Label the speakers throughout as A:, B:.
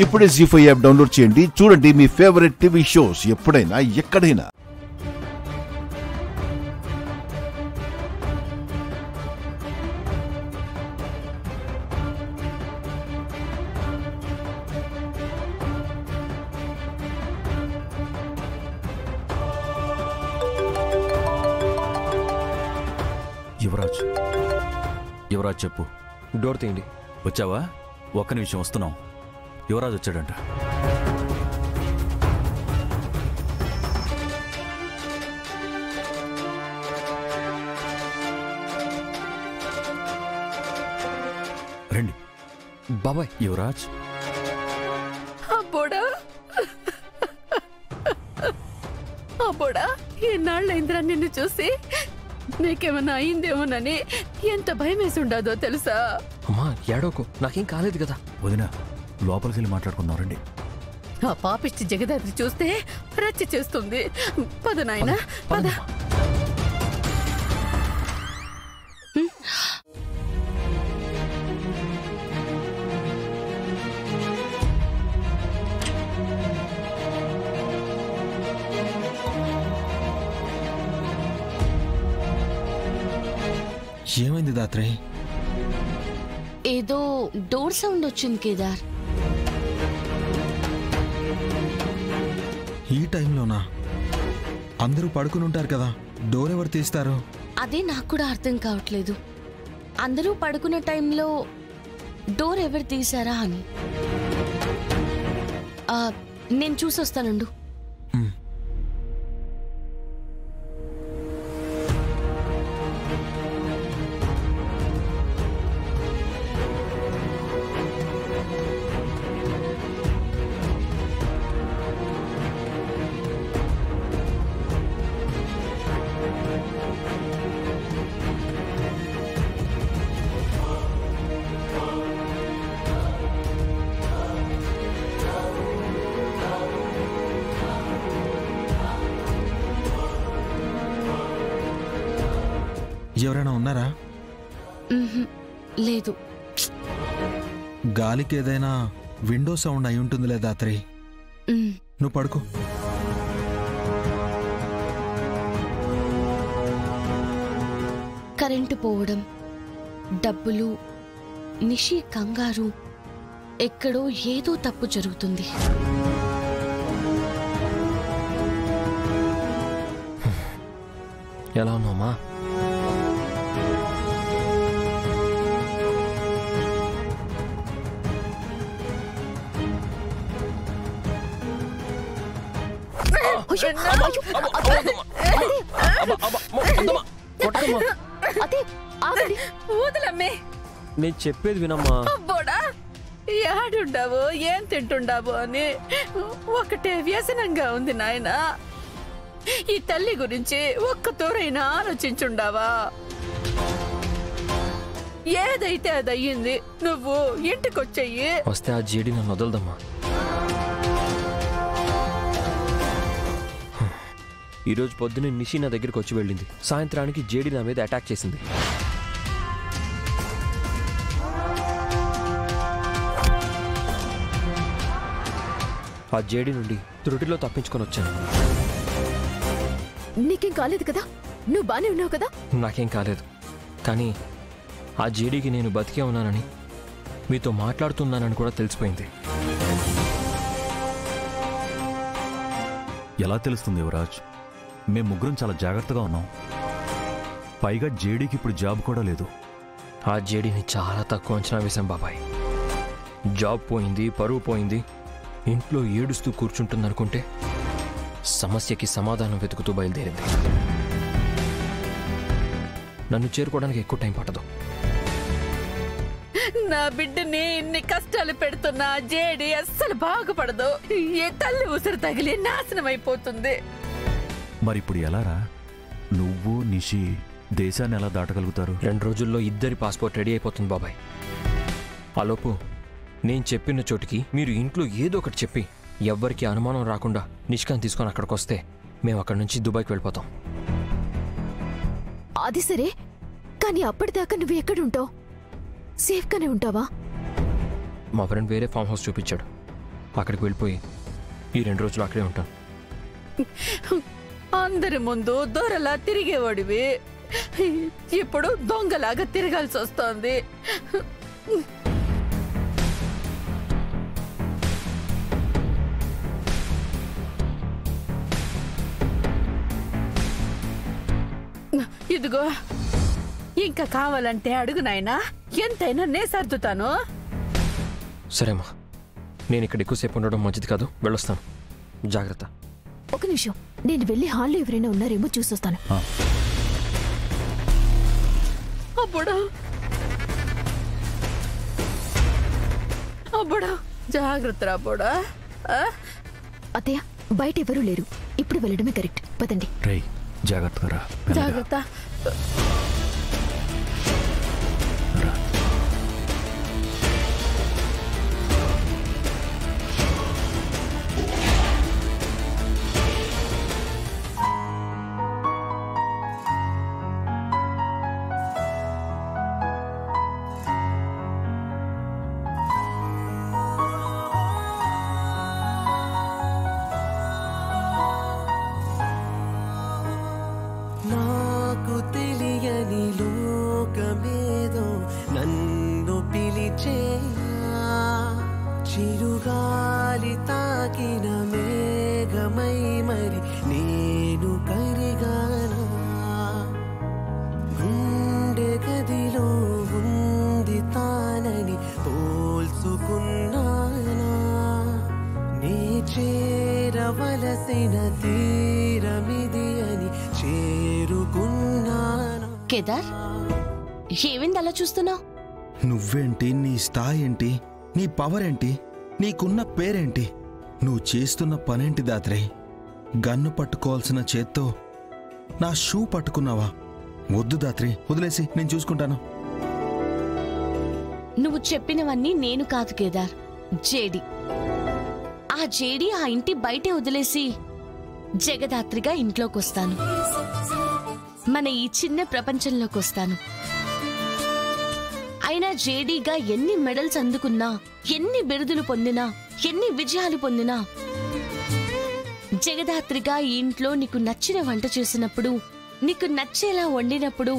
A: ఇప్పుడే జీ5 app download చేయండి. చూడండి మీ ఫేవరెట్ టీవీ షోస్ ఎప్పుడైనా ఎక్కడైనా.
B: యువరాజ్ చెప్పు.
C: డోర్ తీయండి.
B: వచ్చావా? ఒక్క నిమిషం వస్తున్నాం. యువరాజ్ వచ్చాడంట. రండి.
C: బాబాయ్.
B: యువరాజ్.
D: అబ్బోడా ఎన్నాళ్ళైందిరా నిన్ను చూసి. నీకేమన్నా అయిందేమోనని ఎంత భయం వేసి ఉండదో తెలుసా?
C: అమ్మా ఏడోకు, నాకేం కాలేదు కదా.
B: వదినా, లోపలికి వెళ్ళి మాట్లాడుకుందాం రండి.
D: ఆ పాపిష్టి జగదాత్రి చూస్తే రచ్చ చేస్తుంది. పద నాయనా పద.
E: ఏమైంది దాత్రి?
F: ఏదో డోర్ సౌండ్ వచ్చింది కేదార్.
E: ఈ టైంలోనా? అందరూ పడుకుని ఉంటారు కదా, డోర్ ఎవరు తీస్తారు?
F: అదే నాకు కూడా అర్థం కావట్లేదు. అందరూ పడుకున్న టైంలో డోర్ ఎవరు తీసారా అని. నేను చూసొస్తానుండు.
E: ఎవరైనా ఉన్నారా?
F: లేదు.
E: గాలికి ఏదైనా విండో సౌండ్ అయి ఉంటుంది లేదా దాత్రి? నువ్వు పడుకో.
F: కరెంటు పోవడం, డబ్బులు, నిషి కంగారు, ఎక్కడో ఏదో తప్పు జరుగుతుంది.
C: ఎలా ఉన్నామా? నేను చెప్పేది వినమ్మా.
D: అబ్బోడా ఏడుండావు, ఏం తింటుండావు అని ఒకటే వ్యసనంగా ఉంది నాయనా. ఈ తల్లి గురించి ఒక్క తోరైనా ఆలోచించుండావా? ఏదైతే అది అయ్యింది. నువ్వు ఇంటికొచ్చెయ్యి.
C: వస్తే ఆ జేడి నన్ను వదలదమ్మా. ఈరోజు పొద్దున్నే నిషి నా దగ్గరికి వచ్చి వెళ్ళింది. సాయంత్రానికి జేడి నా మీద అటాక్ చేసింది. ఆ జేడి నుండి త్రుటిలో తప్పించుకొని వచ్చాను.
D: నీకేం కాలేదు కదా? నువ్వు బానే ఉన్నావు కదా?
C: నాకేం కాలేదు, కానీ ఆ జేడీకి నేను బతికే ఉన్నానని, మీతో మాట్లాడుతున్నానని కూడా తెలిసిపోయింది.
B: ఎలా తెలుస్తుంది యువరాజ్? మేము ముగ్గురం చాలా జాగ్రత్తగా ఉన్నాం. పైగా జేడీకి ఇప్పుడు జాబ్ కూడా లేదు.
C: ఆ జేడీని చాలా తక్కువ అంచనా వేశాం బాబాయ్. జాబ్ పోయింది, పరువు పోయింది, ఇంట్లో ఏడుస్తూ కూర్చుంటుందనుకుంటే సమస్యకి సమాధానం వెతుకుతూ బయలుదేరింది. నన్ను చేరుకోవడానికి ఎక్కువ టైం పట్టదు.
D: నా బిడ్డని ఇన్ని కష్టాలు పెడుతున్నా జేడి అస్సలు బాగుపడదు. ఏ తల్లి ఉసిరు తగిలి నాశనం అయిపోతుంది.
B: మరిప్పుడు ఎలారా? నువ్వు నిషి దేశాన్ని ఎలా దాటగలుగుతారు?
C: 2 రోజుల్లో ఇద్దరి పాస్పోర్ట్ రెడీ అయిపోతుంది బాబాయ్. ఆలోపు నేను చెప్పిన చోటికి మీరు ఇంట్లో ఏదో ఒకటి చెప్పి ఎవ్వరికి అనుమానం రాకుండా నిష్కాన్ తీసుకొని అక్కడికి వస్తే మేము అక్కడి నుంచి దుబాయ్కి వెళ్ళిపోతాం.
G: అది సరే, కానీ అప్పటిదాకా నువ్వు ఎక్కడుంటావు? సేఫ్గానే ఉంటావా?
C: మా ఫ్రెండ్ వేరే ఫామ్ హౌస్ చూపించాడు. అక్కడికి వెళ్ళిపోయి ఈ 2 రోజులు అక్కడే ఉంటాను.
D: అందరి ముందు దొరలా తిరిగేవాడివి, ఇప్పుడు దొంగలాగా తిరగాల్సి వస్తోంది. ఇదిగో, ఇంకా కావాలంటే అడుగు నాయనా, ఎంతైనా నే సర్దుతాను.
C: సరేమ్మా, నేను ఇక్కడ ఎక్కువసేపు ఉండడం మంచిది కాదు, వెళ్ళొస్తాను. జాగ్రత్త.
G: ఒక నిమిషం, నేను వెళ్ళి హాల్లో ఎవరైనా ఉన్నారేమో చూసొస్తాను.
D: అబ్బుడా అబ్బుడా, జాగ్రత్త రాబోడా.
G: అత్తయ్య, బయట ఎవరూ లేరు, ఇప్పుడు వెళ్ళడమే కరెక్ట్. పదండి.
B: రేయ్, జాగ్రత్తగా రా.
D: జాగ్రత్త.
H: నాకు తెలియని లోకమేదో నన్ను పిలిచేనా, చిరుగాలి తాకిన మేఘమై మరి నేను కరిగానా, గుండె గదిలో ఉంది తానని పోల్చుకున్నానా, నీ చేరవలసిన తీరమిది అని చేరుకున్నానా.
F: కేదార్, ఏమైంది అలా చూస్తున్నావు?
E: నువ్వేంటి, నీ స్థాయి ఏంటి, నీ పవర్ ఏంటి, నీకున్న పేరేంటి, నువ్వు చేస్తున్న పనేంటి దాత్రి? గన్ను పట్టుకోవాల్సిన చేత్తో నా షూ పట్టుకున్నావా? వద్దు దాత్రి, వదిలేసి, నేను చూసుకుంటాను.
F: నువ్వు చెప్పినవన్నీ నేను కాదు కేదార్, జేడి. ఆ జేడి ఆ ఇంటి బయటే వదిలేసి జగదాత్రిగా ఇంట్లోకొస్తాను, మన ఈ చిన్న ప్రపంచంలోకొస్తాను. అయినా జేడీగా ఎన్ని మెడల్స్ అందుకున్నా, ఎన్ని బిరుదులు పొందినా, ఎన్ని విజయాలు పొందినా, జగదాత్రిగా ఈ ఇంట్లో నీకు నచ్చిన వంట చేసినప్పుడు, నీకు నచ్చేలా వండినప్పుడు,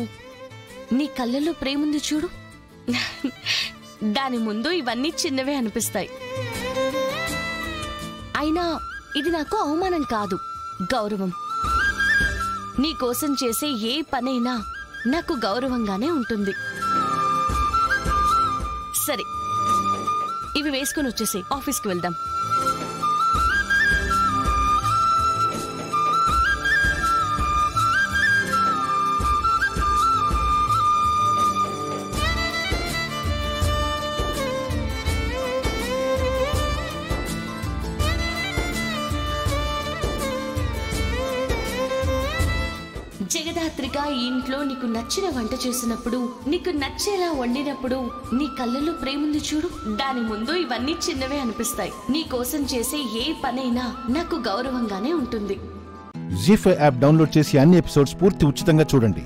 F: నీ కళ్ళలో ప్రేముంది చూడు, దాని ముందు ఇవన్నీ చిన్నవే అనిపిస్తాయి. అయినా ఇది నాకు అవమానం కాదు, గౌరవం. నీకోసం చేసే ఏ పనైనా నాకు గౌరవంగానే ఉంటుంది. సరే, ఇవి వేసుకుని వచ్చేసి ఆఫీస్కి వెళ్దాం. జగదాత్రిగా ఈ ఇంట్లో నీకు నచ్చిన వంట చేసినప్పుడు, నీకు నచ్చేలా వండినప్పుడు, నీ కళ్ళల్లో ప్రేముంది చూడు, దాని ముందు ఇవన్నీ చిన్నవే అనిపిస్తాయి. నీ కోసం చేసే ఏ పనైనా నాకు గౌరవంగానే ఉంటుంది.
A: జీ5 యాప్ డౌన్లోడ్ చేసి అన్ని ఎపిసోడ్స్ పూర్తి ఉచితంగా చూడండి.